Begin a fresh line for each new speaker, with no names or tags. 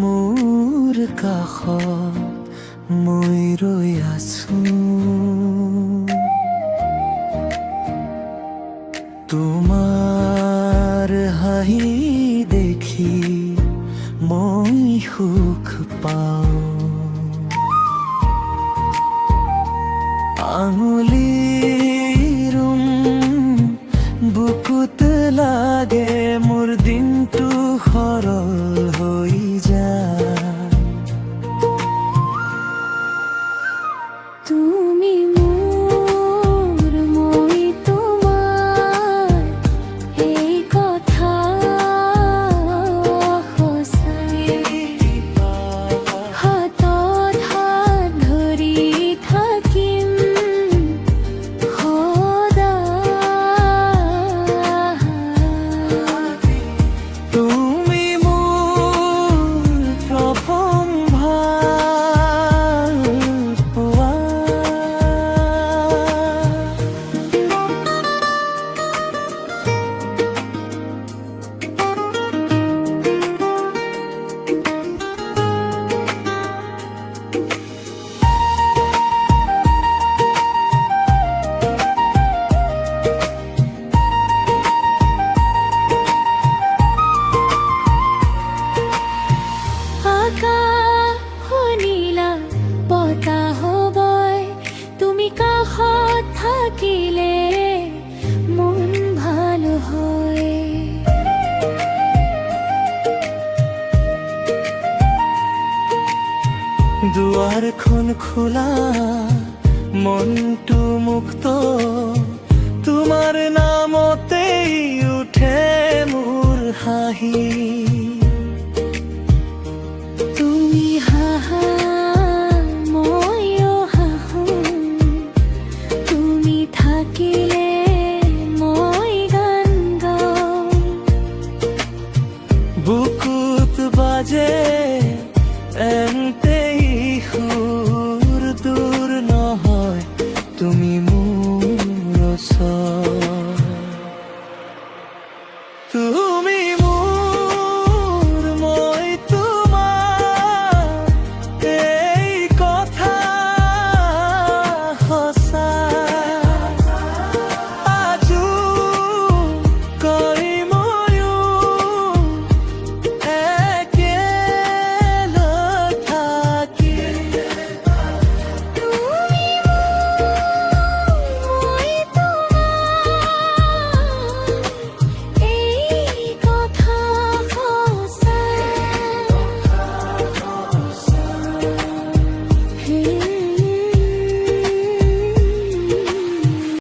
মোৰ কাষত মই ৰৈ আছো। তোমাৰ হাঁহি দেখি মই সুখ পাওঁ। আঙুলিৰ বুকুত লাগে মোৰ দিনটো সৰল হৈ যায়।
তুমি মোৰ মই তোমাৰ এই কথা সঁচাই। হাতত হাত ধৰি থাকিম
তুমি মোৰ প্ৰথম ভাল পোৱা।
আকাশ নীলা বতাহ বয়, তুমি কাষত থাকিলে মন ভাল হয়।
দুৱাৰখন খোলা মনটো মুক্ত, তোমাৰ নামতেই উঠে মোৰ হাঁহি।
তুমি হাহা ময়ো হাহো, তুমি থাকিলে মই গান গাওঁ।
বুকুত বাজে এন্তে